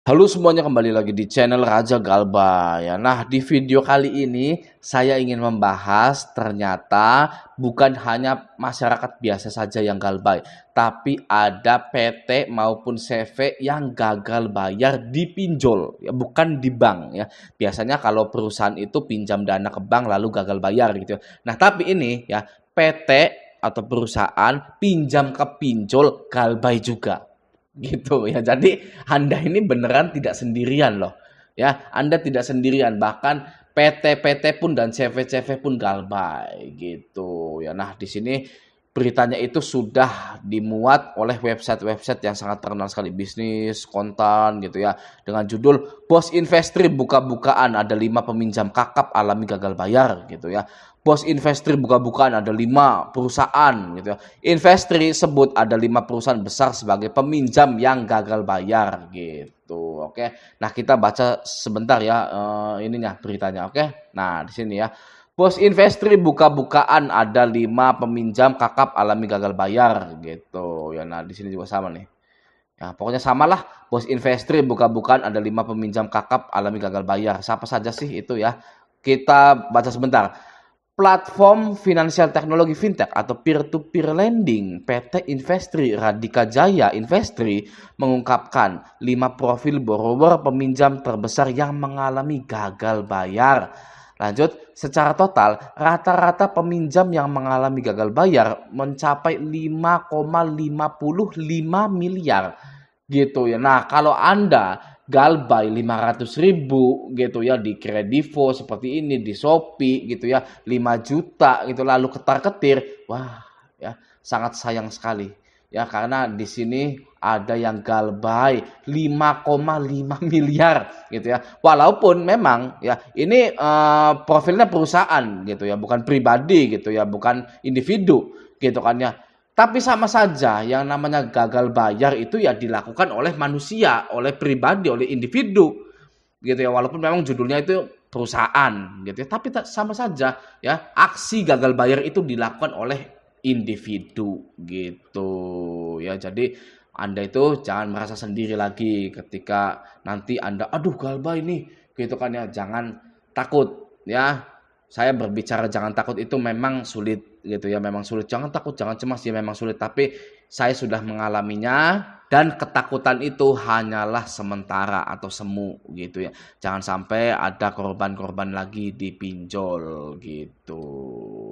Halo semuanya, kembali lagi di channel Raja Galba ya. Nah, di video kali ini saya ingin membahas ternyata bukan hanya masyarakat biasa saja yang galbay, tapi ada PT maupun CV yang gagal bayar di pinjol ya, bukan di bank ya. Biasanya kalau perusahaan itu pinjam dana ke bank lalu gagal bayar gitu. Nah, tapi ini ya PT atau perusahaan pinjam ke pinjol galbay juga. Gitu ya. Jadi Anda ini beneran tidak sendirian loh. Ya, Anda tidak sendirian. Bahkan PT-PT pun dan CV-CV pun galbay gitu ya. Nah, di sini beritanya itu sudah dimuat oleh website-website yang sangat terkenal sekali, bisnis kontan gitu ya, dengan judul Bos Investri buka-bukaan ada 5 peminjam kakap alami gagal bayar gitu ya. Bos Investri buka-bukaan ada 5 perusahaan gitu ya. Investri sebut ada 5 perusahaan besar sebagai peminjam yang gagal bayar gitu. Oke. Nah, kita baca sebentar ya ininya beritanya, oke. Nah, di sini ya. Bos Investri buka-bukaan ada 5 peminjam kakap alami gagal bayar gitu. Ya, nah di sini juga sama nih. Ya, pokoknya samalah. Bos Investri buka-bukaan ada 5 peminjam kakap alami gagal bayar. Siapa saja sih itu ya? Kita baca sebentar. Platform finansial teknologi fintech atau peer-to-peer lending PT Investri Radika Jaya Investri mengungkapkan 5 profil borrower peminjam terbesar yang mengalami gagal bayar. Lanjut, secara total rata-rata peminjam yang mengalami gagal bayar mencapai 5,55 miliar gitu ya. Nah, kalau Anda galbay 500.000 gitu ya di Kredivo seperti ini, di Shopee gitu ya, 5 juta gitu lalu ketar-ketir, wah ya sangat sayang sekali ya, karena di sini ada yang galbay 5,5 miliar gitu ya. Walaupun memang ya ini profilnya perusahaan gitu ya, bukan pribadi gitu ya, bukan individu gitu kan ya. Tapi sama saja yang namanya gagal bayar itu ya dilakukan oleh manusia, oleh pribadi, oleh individu gitu ya. Walaupun memang judulnya itu perusahaan gitu ya, tapi sama saja ya, aksi gagal bayar itu dilakukan oleh individu gitu ya. Jadi Anda itu jangan merasa sendiri lagi ketika nanti Anda aduh galbay nih gitu kan ya. Jangan takut ya. Saya berbicara jangan takut itu memang sulit gitu ya, memang sulit. Jangan takut, jangan cemas ya, memang sulit, tapi saya sudah mengalaminya dan ketakutan itu hanyalah sementara atau semu gitu ya. Jangan sampai ada korban-korban lagi di pinjol gitu.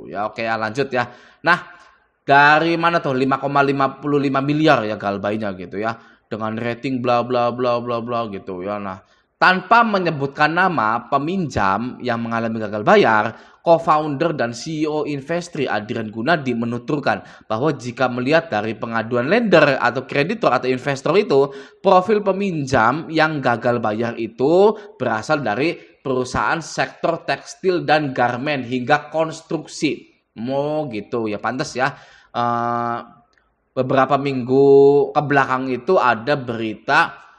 Ya oke ya, lanjut ya. Nah, dari mana tuh 5,55 miliar ya galbaynya gitu ya. Dengan rating bla bla bla bla bla gitu ya. Nah, tanpa menyebutkan nama peminjam yang mengalami gagal bayar, co-founder dan CEO Investri Adrian Gunadi menuturkan bahwa jika melihat dari pengaduan lender atau kreditor atau investor itu, profil peminjam yang gagal bayar itu berasal dari perusahaan sektor tekstil dan garmen hingga konstruksi. Gitu ya, pantas ya. Beberapa minggu ke belakang itu ada berita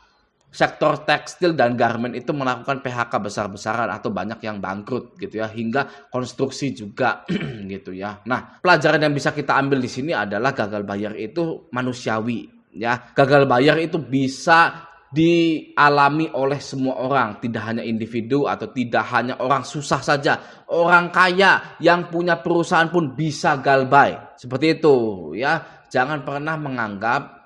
sektor tekstil dan garmen itu melakukan PHK besar-besaran atau banyak yang bangkrut gitu ya, hingga konstruksi juga gitu ya. Nah, pelajaran yang bisa kita ambil di sini adalah gagal bayar itu manusiawi ya. Gagal bayar itu bisa dialami oleh semua orang, tidak hanya individu atau tidak hanya orang susah saja. Orang kaya yang punya perusahaan pun bisa galbay. Seperti itu ya. Jangan pernah menganggap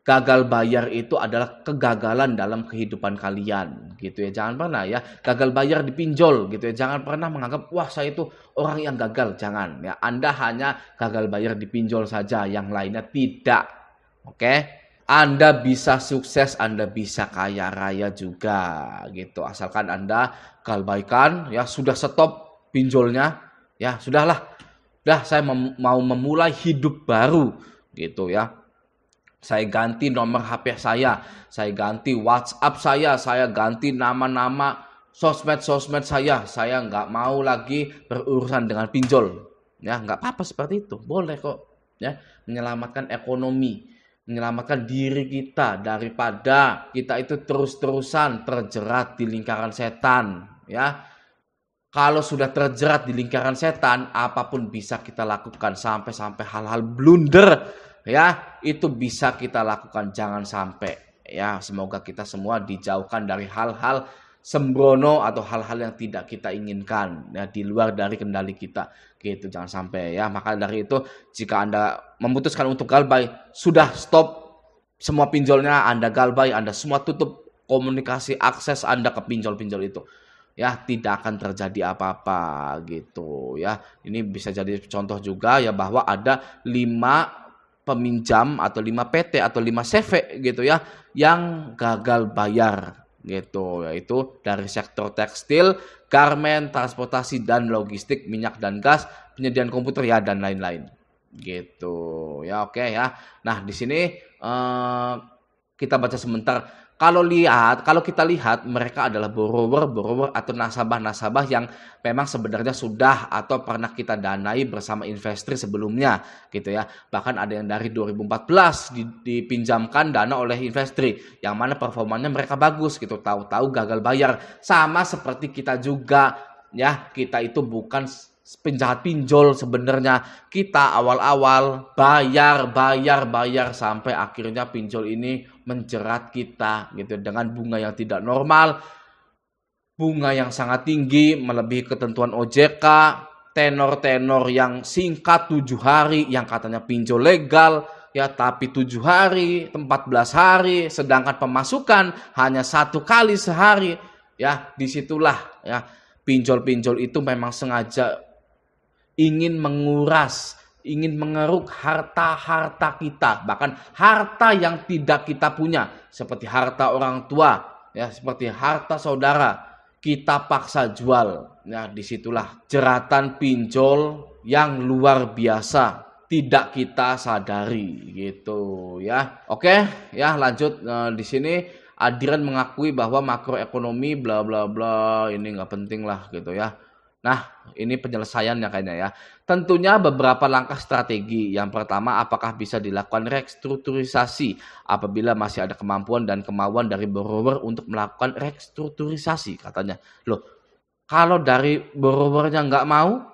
gagal bayar itu adalah kegagalan dalam kehidupan kalian gitu ya. Jangan pernah ya gagal bayar di pinjol gitu ya. Jangan pernah menganggap wah saya itu orang yang gagal. Jangan ya. Anda hanya gagal bayar di pinjol saja, yang lainnya tidak. Oke? Anda bisa sukses, Anda bisa kaya raya juga gitu. Asalkan Anda galbaikan ya, sudah stop pinjolnya ya, sudahlah. Dah saya mau memulai hidup baru gitu ya. Saya ganti nomor HP saya ganti WhatsApp saya ganti nama-nama sosmed-sosmed saya nggak mau lagi berurusan dengan pinjol. Ya, nggak apa-apa seperti itu, boleh kok. Ya, menyelamatkan ekonomi, menyelamatkan diri kita daripada kita itu terus-terusan terjerat di lingkaran setan. Ya, kalau sudah terjerat di lingkaran setan, apapun bisa kita lakukan sampai hal-hal blunder. Ya, itu bisa kita lakukan, jangan sampai Ya, semoga kita semua dijauhkan dari hal-hal sembrono atau hal-hal yang tidak kita inginkan, ya, di luar dari kendali kita, gitu. Jangan sampai ya. Maka dari itu, jika Anda memutuskan untuk galbay, sudah stop semua pinjolnya, Anda galbay, Anda semua tutup komunikasi akses Anda ke pinjol-pinjol itu. Ya, tidak akan terjadi apa-apa gitu ya. Ini bisa jadi contoh juga ya, bahwa ada 5 peminjam atau 5 PT atau 5 CV gitu ya yang gagal bayar gitu, yaitu dari sektor tekstil, garmen, transportasi dan logistik, minyak dan gas, penyediaan komputer ya, dan lain-lain gitu ya. Oke ya. Nah, di sini kita baca sebentar. Kalau kita lihat mereka adalah borrower atau nasabah-nasabah yang memang sebenarnya sudah atau pernah kita danai bersama Investri sebelumnya gitu ya. Bahkan ada yang dari 2014 dipinjamkan dana oleh Investri, yang mana performanya mereka bagus gitu. Tahu-tahu gagal bayar. Sama seperti kita juga ya, kita itu bukan penjahat pinjol sebenarnya. Kita awal-awal bayar sampai akhirnya pinjol ini menjerat kita gitu dengan bunga yang tidak normal, bunga yang sangat tinggi melebihi ketentuan OJK, tenor-tenor yang singkat 7 hari yang katanya pinjol legal ya, tapi 7 hari, 14 hari, sedangkan pemasukan hanya 1 kali sehari ya. Disitulah ya, pinjol-pinjol itu memang sengaja ingin menguras, ingin mengeruk harta-harta kita, bahkan harta yang tidak kita punya, seperti harta orang tua, ya, seperti harta saudara, kita paksa jual. Nah, disitulah jeratan pinjol yang luar biasa, tidak kita sadari, gitu ya. Oke, ya lanjut di sini. Adrian mengakui bahwa makroekonomi bla bla bla ini nggak penting lah gitu ya. Nah, ini penyelesaiannya kayaknya ya. Tentunya beberapa langkah strategi. Yang pertama, apakah bisa dilakukan restrukturisasi apabila masih ada kemampuan dan kemauan dari borrower untuk melakukan restrukturisasi katanya. Loh, kalau dari borrowernya nggak mau,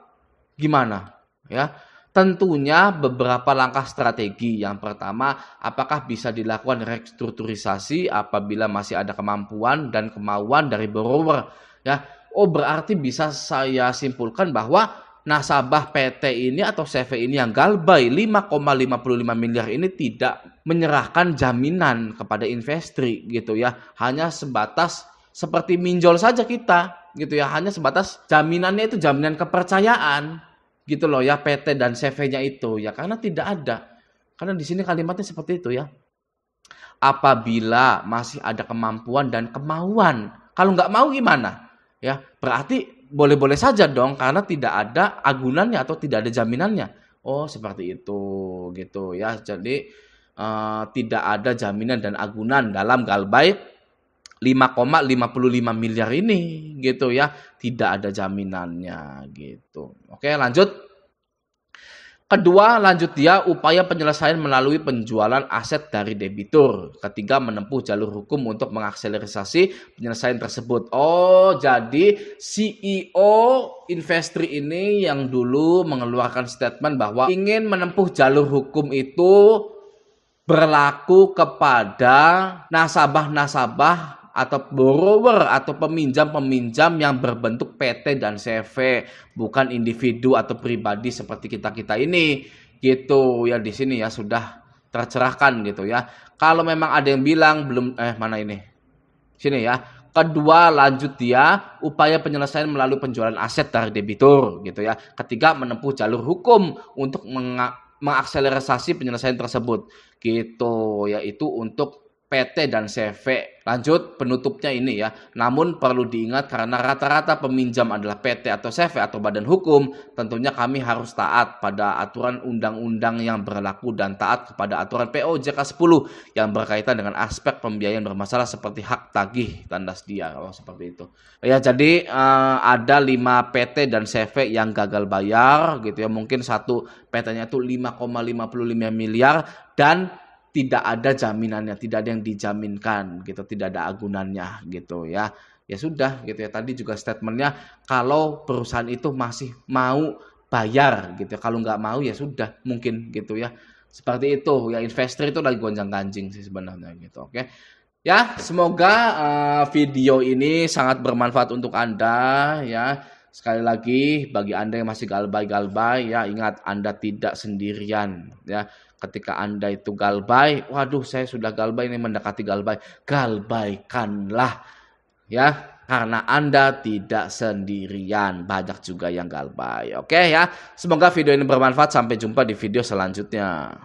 gimana? Ya, tentunya beberapa langkah strategi. Yang pertama, apakah bisa dilakukan restrukturisasi apabila masih ada kemampuan dan kemauan dari borrower? Ya, oh, berarti bisa saya simpulkan bahwa nasabah PT ini atau CV ini yang galbay 5,55 miliar ini tidak menyerahkan jaminan kepada Investri gitu ya. Hanya sebatas seperti minjol saja kita gitu ya. Hanya sebatas jaminannya itu jaminan kepercayaan gitu loh ya, PT dan CV-nya itu ya, karena tidak ada. Karena di sini kalimatnya seperti itu ya. Apabila masih ada kemampuan dan kemauan. Kalau nggak mau gimana? Ya, berarti boleh-boleh saja dong karena tidak ada agunannya atau tidak ada jaminannya. Oh, seperti itu gitu ya. Jadi tidak ada jaminan dan agunan dalam galbay 5,55 miliar ini gitu ya. Tidak ada jaminannya gitu. Oke, lanjut. Kedua, lanjut dia upaya penyelesaian melalui penjualan aset dari debitur. Ketiga, menempuh jalur hukum untuk mengakselerasi penyelesaian tersebut. Oh, jadi CEO Investri ini yang dulu mengeluarkan statement bahwa ingin menempuh jalur hukum itu berlaku kepada nasabah-nasabah atau borrower atau peminjam-peminjam yang berbentuk PT dan CV, bukan individu atau pribadi seperti kita ini gitu ya. Di sini ya sudah tercerahkan gitu ya. Kalau memang ada yang bilang belum mana ini sini ya. Kedua, lanjut dia upaya penyelesaian melalui penjualan aset dari debitur gitu ya. Ketiga, menempuh jalur hukum untuk mengakselerasi penyelesaian tersebut gitu, yaitu untuk PT dan CV. Lanjut penutupnya ini ya. Namun perlu diingat karena rata-rata peminjam adalah PT atau CV atau badan hukum, tentunya kami harus taat pada aturan undang-undang yang berlaku dan taat kepada aturan POJK 10 yang berkaitan dengan aspek pembiayaan bermasalah seperti hak tagih tanda sedia. Oh, seperti itu. Ya, jadi ada 5 PT dan CV yang gagal bayar gitu ya. Mungkin satu PT-nya itu 5,55 miliar dan tidak ada jaminannya, tidak ada yang dijaminkan gitu, tidak ada agunannya gitu ya. Ya sudah gitu ya. Tadi juga statementnya kalau perusahaan itu masih mau bayar gitu. Kalau nggak mau ya sudah mungkin gitu ya. Seperti itu ya, investor itu lagi gonjang-ganjing sih sebenarnya gitu. Oke. Ya, semoga video ini sangat bermanfaat untuk Anda ya. Sekali lagi bagi Anda yang masih galbay-galbay ya, ingat Anda tidak sendirian ya. Ketika Anda itu galbay, waduh saya sudah galbay ini mendekati galbay, galbaikanlah ya. Karena Anda tidak sendirian, banyak juga yang galbay. Oke ya, semoga video ini bermanfaat. Sampai jumpa di video selanjutnya.